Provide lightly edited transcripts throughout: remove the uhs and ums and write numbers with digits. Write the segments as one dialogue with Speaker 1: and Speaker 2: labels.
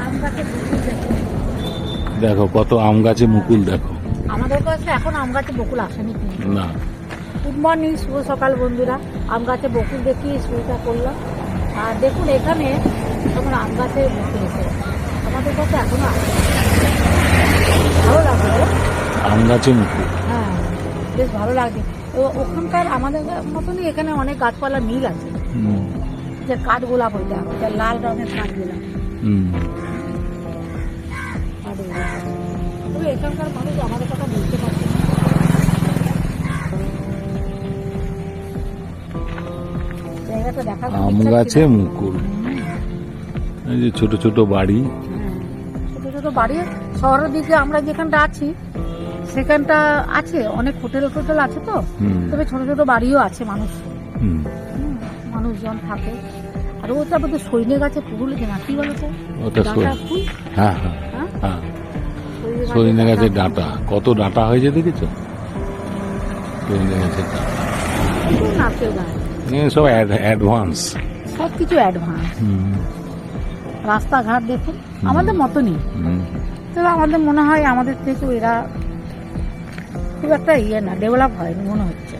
Speaker 1: আম গাছে বকুল দেখো।
Speaker 2: দেখো কত আম গাছে মুকুল দেখো।
Speaker 1: আমাদের কাছে এখন আম গাছে বকুল আসেনি কিন্তু।
Speaker 2: না,
Speaker 1: গুড মর্নিং, শুভ সকাল বন্ধুরা। আম গাছে বকুল দেখি শুরুটা করলাম। আর দেখুন এখানে এখন আম গাছে বকুল এসে আমাদের কাছে এখনো আসে। ভালো লাগবে বলো?
Speaker 2: আম গাছে মুকুল।
Speaker 1: হ্যাঁ, বেশ ভালো লাগছে। তো ওখানকার আমাদের মতনই এখানে অনেক গাছপালা মিল আছে।
Speaker 2: হুম,
Speaker 1: যে কাঠগোলাপ ওইটা ওটা লাল রঙের কাঠগোলাপ।
Speaker 2: হুম।
Speaker 1: তবে এখানকার মানুষ আমাদের কথা বলতে পারছে না। জায়গাটা দেখা
Speaker 2: আম গাছে মুকুল। এই যে ছোট ছোট বাড়ি।
Speaker 1: ছোট ছোট বাড়ি। শহরের দিকে আমরা যেখানটা আছি সেখানটা আছে অনেক হোটেল টোটেল আছে তো,
Speaker 2: হুম,
Speaker 1: তবে ছোট ছোট বাড়িও আছে, মানুষ
Speaker 2: হুম।
Speaker 1: মানুষজন থাকে। আর ওটা বোধহয় সৈন্য গাছে ফুল কিনা কি বলেছে
Speaker 2: ওটা
Speaker 1: ডাঁটা ফুল।
Speaker 2: হ্যাঁ, হ্যাঁ,
Speaker 1: হ্যাঁ,
Speaker 2: হ্যাঁ। সজনে গাছের ডাঁটা কত ডাঁটা হয়েছে দেখেছো? সজনে গাছের ডাঁটা
Speaker 1: নারকেল গাছ,
Speaker 2: সব অ্যাডভান্স।
Speaker 1: সব কিছু অ্যাডভান্স। রাস্তাঘাট দেখুন আমাদের মতনই, তবে আমাদের মনে হয় আমাদের থেকে এরা খুব একটা না ডেভেলপ হয়নি মনে হচ্ছে।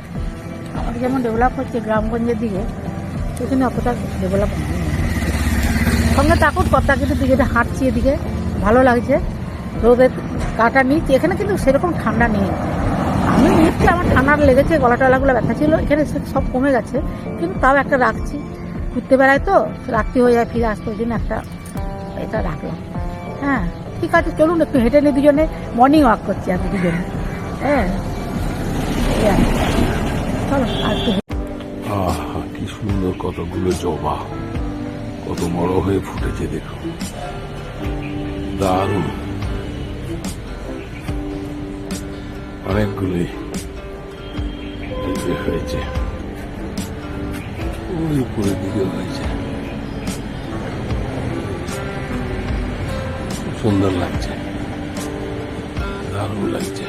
Speaker 1: আমাদের যেমন ডেভেলপ হচ্ছে গ্রামগঞ্জের দিকে, সেখানে অতটা ডেভেলপ হয়নি। সঙ্গে তাকুর পদ্মাকের দিকে হাঁটছি, এদিকে ভালো লাগছে। রোদের কাটা নিচ্ছি, এখানে কিন্তু সেরকম ঠান্ডা নেই। আমি নিচ্ছি, আমার ঠান্ডা লেগেছে, গলা টলাগুলো ব্যথা ছিল, এখানে সব কমে গেছে। কিন্তু তাও একটা রাখছি, ঘুরতে বেড়াই তো রাত্রি হয়ে যায়, ফিরে আসতে ওই জন্য একটা এটা রাখলাম। হ্যাঁ ঠিক আছে, চলুন একটু হেঁটে নিই দুজনে, মর্নিং ওয়াক করছি আমি দুজনে। হ্যাঁ চলো আর একটু।
Speaker 2: আহা, কি সুন্দর কতগুলো জবা, কত বড় হয়ে ফুটেছে দেখো, দারুণ। অনেকগুলোই হয়েছে, ওই উপরের দিকে হয়েছে, খুব সুন্দর লাগছে, দারুণ লাগছে।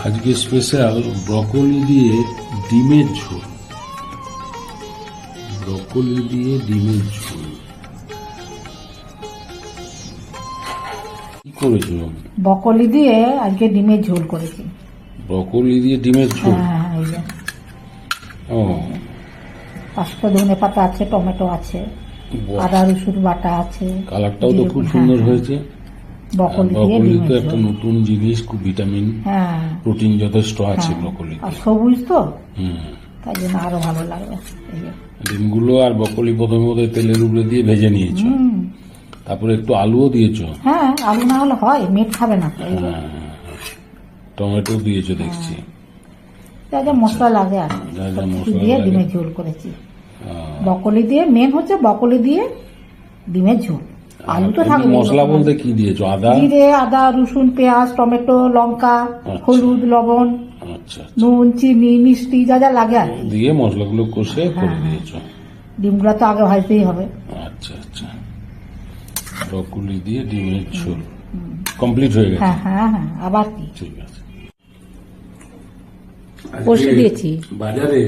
Speaker 2: আজকে স্পেশাল ব্রকলি দিয়ে ডিমের ঝোল। ব্রকলি দিয়ে ডিমের ঝোল কি করেছো?
Speaker 1: বকলি দিয়ে আজকে ডিমের ঝোল করেছি।
Speaker 2: ব্রকলি দিয়ে ডিমের ঝোল।
Speaker 1: হ্যাঁ এই যে
Speaker 2: ও,
Speaker 1: পাঁচটা ধনে পাতা আছে, টমেটো আছে,
Speaker 2: বাহ।
Speaker 1: আদা রসুন বাটা আছে।
Speaker 2: কালারটাও তো খুব সুন্দর হয়েছে।
Speaker 1: বকলি দিয়ে
Speaker 2: ব্রকলি তো
Speaker 1: ডিমের
Speaker 2: একটা
Speaker 1: ঝোল।
Speaker 2: নতুন জিনিস, খুব ভিটামিন
Speaker 1: হ্যাঁ
Speaker 2: প্রোটিন যথেষ্ট আছে
Speaker 1: হ্যাঁ।
Speaker 2: ব্রকলি।
Speaker 1: আর সবুজ তো,
Speaker 2: হুম,
Speaker 1: তাই জন্য আরো ভালো লাগবে। এই যে।
Speaker 2: ডিমগুলো আর ব্রকলি প্রথমে বোধহয় তেলের উপরে দিয়ে ভেজে নিয়েছো,
Speaker 1: হুম,
Speaker 2: তারপরে একটু আলুও দিয়েছো।
Speaker 1: হ্যাঁ আলু না হলে হয়, মেট খাবে না তো। এই যে।
Speaker 2: হ্যাঁ, টমেটো দিয়েছো দেখছি।
Speaker 1: যা যা মশলা লাগে আর কি,
Speaker 2: যা যা
Speaker 1: সব কিছু
Speaker 2: মশলা
Speaker 1: দিয়ে
Speaker 2: লাগে।
Speaker 1: ডিমের ঝোল করেছি। বকলি দিয়ে মেন হচ্ছে বকলি দিয়ে ডিমের ঝোল। আলু তো
Speaker 2: এমনি
Speaker 1: থাকবে।
Speaker 2: মশলা বলতে কি দিয়েছো? আদা?
Speaker 1: জিরে, আদা, রসুন, পেঁয়াজ, টমেটো, লঙ্কা, হলুদ, লবণ,
Speaker 2: আচ্ছা,
Speaker 1: নুন, চিনি, মিষ্টি যা যা লাগে আর কি।
Speaker 2: দিয়ে মশলাগুলো কষে করে দিয়েছো।
Speaker 1: ডিমগুলো তো আগে ভাজতেই হবে।
Speaker 2: আচ্ছা, আচ্ছা। ব্রকলি দিয়ে ডিমের ঝোল কমপ্লিট হয়ে গেছে।
Speaker 1: হ্যাঁ হ্যাঁ হ্যাঁ, আবার কি
Speaker 2: ঠিক আছে।
Speaker 1: কষে দিয়েছি।
Speaker 2: বাজারে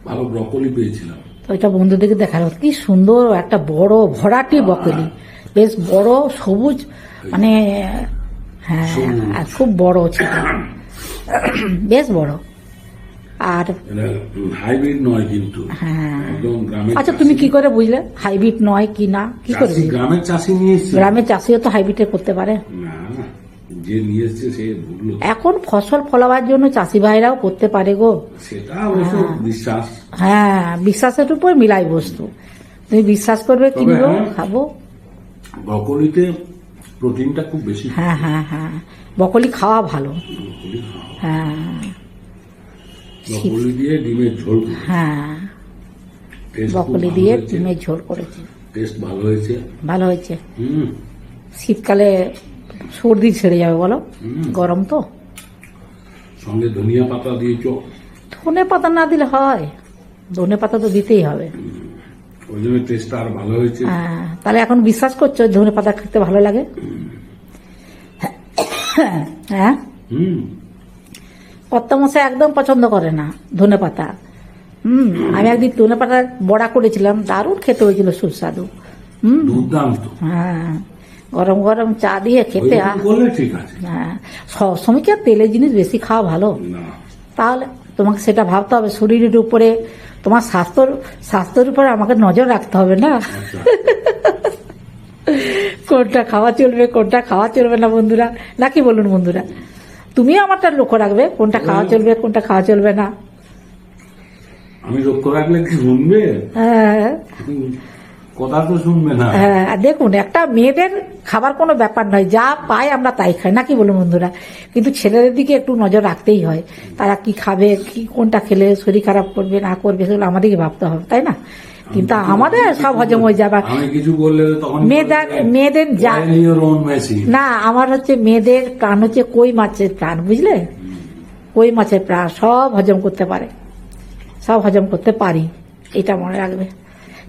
Speaker 2: ভালো ব্রকলি পেয়েছিলাম।
Speaker 1: ওইটা বন্ধুদেরকে দেখালো, কি সুন্দর একটা বড় ভরাটি বকলি, বেশ বড় সবুজ, মানে হ্যাঁ আর খুব বড় ছিল, বেশ বড়। আর
Speaker 2: হাইব্রিড নয় কিন্তু,
Speaker 1: হ্যাঁ
Speaker 2: একদম গ্রামের।
Speaker 1: আচ্ছা তুমি কি করে বুঝলে হাইব্রিড নয় কি না? কি করে বুঝলে?
Speaker 2: গ্রামের চাষি নিয়ে এসছে।
Speaker 1: গ্রামের চাষিও তো হাইব্রিডের করতে পারে
Speaker 2: না, যে নিয়ে এসছে সে ভুললো।
Speaker 1: এখন ফসল ফলাবার জন্য চাষি ভাইরাও করতে পারে গো।
Speaker 2: সেটা অবশ্য বিশ্বাস।
Speaker 1: হ্যাঁ বিশ্বাসের উপর মিলাই বস্তু, তুমি বিশ্বাস করবে কিনবো
Speaker 2: হ্যাঁ।
Speaker 1: খাবো।
Speaker 2: ব্রকলিতে প্রোটিনটা খুব বেশি।
Speaker 1: হ্যাঁ হ্যাঁ হ্যাঁ, বকলি খাওয়া ভালো।
Speaker 2: ব্রকলি খাওয়া।
Speaker 1: হ্যাঁ
Speaker 2: ব্রকলি দিয়ে ডিমের ঝোল।
Speaker 1: হ্যাঁ,
Speaker 2: টেস্ট খুব
Speaker 1: বকলি
Speaker 2: ভালো
Speaker 1: দিয়ে
Speaker 2: হয়েছে।
Speaker 1: ডিমের ঝোল করেছি,
Speaker 2: টেস্ট ভালো হয়েছে।
Speaker 1: ভালো হয়েছে।
Speaker 2: হুম,
Speaker 1: শীতকালে সর্দি ছেড়ে যাবে বলো, গরম তো।
Speaker 2: সঙ্গে ধনিয়া পাতা দিয়েছো।
Speaker 1: ধনে পাতা না দিলে হয়, ধনে পাতা তো দিতেই হবে।
Speaker 2: ওই জন্য টেস্টটা আর ভালো হয়েছে।
Speaker 1: হ্যাঁ, তাহলে এখন বিশ্বাস করছো ধনে পাতা খেতে ভালো লাগে? হ্যাঁ,
Speaker 2: হুম,
Speaker 1: কর্তা মশাই একদম পছন্দ করে না ধনে পাতা। আমি একদিন ধনে পাতার বড়া করেছিলাম, দারুণ খেতে হয়েছিল, সুস্বাদু। হুম।
Speaker 2: দুর্দান্ত।
Speaker 1: হ্যাঁ, গরম গরম চা দিয়ে খেতে
Speaker 2: ওইরকম করলে ঠিক আছে।
Speaker 1: হ্যাঁ, সবসময় কি আর তেলের জিনিস বেশি খাওয়া ভালো?
Speaker 2: না,
Speaker 1: তাহলে তোমাকে সেটা ভাবতে হবে, শরীরের উপরে, তোমার স্বাস্থ্যের উপরে আমাকে নজর রাখতে হবে না।
Speaker 2: আচ্ছা।
Speaker 1: কোনটা খাওয়া চলবে কোনটা খাওয়া চলবে না বন্ধুরা, নাকি বলুন বন্ধুরা? তুমিও আমারটা লক্ষ্য রাখবে কোনটা খাওয়া চলবে কোনটা খাওয়া চলবে না।
Speaker 2: আমি লক্ষ্য রাখলে কি শুনবে?
Speaker 1: হ্যাঁ
Speaker 2: কথা তো শুনবে না।
Speaker 1: হ্যাঁ, আর দেখুন, একটা মেয়েদের খাবার কোনো ব্যাপার নয়, যা পায় আমরা তাই খাই, নাকি বলুন বন্ধুরা? কিন্তু ছেলেদের দিকে একটু নজর রাখতেই হয়, তারা কি খাবে, কি কোনটা খেলে শরীর খারাপ করবে না করবে সেগুলো আমাদেরকে ভাবতে হবে, তাই না? কিন্তু আমাদের সব হজম হয়ে যাবে।
Speaker 2: আমি কিছু বললে তখন
Speaker 1: মেয়েদের যা না, আমার হচ্ছে মেয়েদের প্রাণ হচ্ছে কই মাছের প্রাণ, বুঝলে? কই মাছের প্রাণ, সব হজম করতে পারে, সব হজম করতে পারি, এটা মনে রাখবে।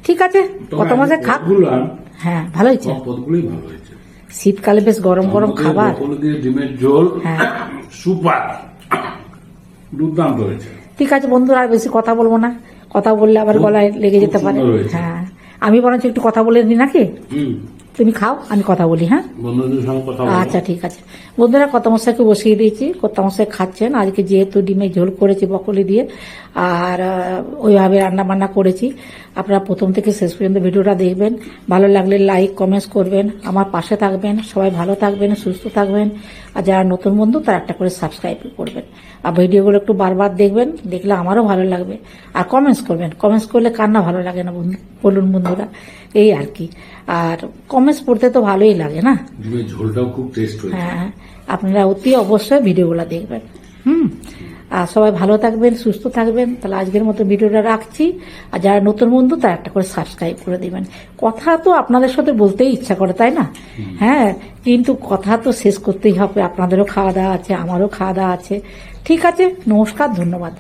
Speaker 1: ঠিক আছে, কত মাসে খাক। হ্যাঁ, ভালো হয়েছে,
Speaker 2: পদগুলোই ভালো হয়েছে।
Speaker 1: শীতকালে বেশ গরম গরম খাবার।
Speaker 2: ব্রকোলি দিয়ে ডিমের ঝোল,
Speaker 1: হ্যাঁ,
Speaker 2: সুপার, দুর্দান্ত হয়েছে।
Speaker 1: ঠিক আছে বন্ধুরা, আর বেশি কথা বলবো না, কথা বললে আবার গলায় লেগে যেতে পারে।
Speaker 2: সুন্দর হয়েছে।
Speaker 1: হ্যাঁ, আমি বরঞ্চ একটু কথা বলে নিই নাকি? তুমি খাও, আমি কথা বলি। হ্যাঁ,
Speaker 2: বন্ধুদের সঙ্গে কথা বলো।
Speaker 1: আচ্ছা ঠিক আছে বন্ধুরা, কর্তামশাইকে বসিয়ে দিয়েছি, কর্তামশাই খাচ্ছেন। আজকে যেহেতু ডিমের ঝোল করেছি বকলি দিয়ে, আর ওইভাবে রান্না বান্না করেছি। আপনারা প্রথম থেকে শেষ পর্যন্ত ভিডিওটা দেখবেন, ভালো লাগলে লাইক কমেন্টস করবেন, আমার পাশে থাকবেন। সবাই ভালো থাকবেন, সুস্থ থাকবেন, আর যারা নতুন বন্ধু তারা একটা করে সাবস্ক্রাইব করবেন, আর ভিডিওগুলো একটু বারবার দেখবেন, দেখলে আমারও ভালো লাগবে। আর কমেন্টস করবেন, কমেন্টস করলে কার না ভালো লাগে না বন্ধু, বলুন বন্ধুরা? এই আর কি। আর কমেন্টস পড়তে তো ভালোই লাগে না?
Speaker 2: ডিমের ঝোলটাও খুব টেস্ট হয়েছে।
Speaker 1: হ্যাঁ, আপনারা অতি অবশ্যই ভিডিওগুলো দেখবেন। আর সবাই ভালো থাকবেন, সুস্থ থাকবেন। তাহলে আজকের মতো ভিডিওটা রাখছি, আর যারা নতুন বন্ধু তারা একটা করে সাবস্ক্রাইব করে দিবেন। কথা তো আপনাদের সাথে বলতেই ইচ্ছা করে, তাই না? হ্যাঁ, কিন্তু কথা তো শেষ করতেই হবে, আপনাদেরও খাওয়া দাওয়া আছে, আমারও খাওয়া দাওয়া আছে। ঠিক আছে, নমস্কার, ধন্যবাদ।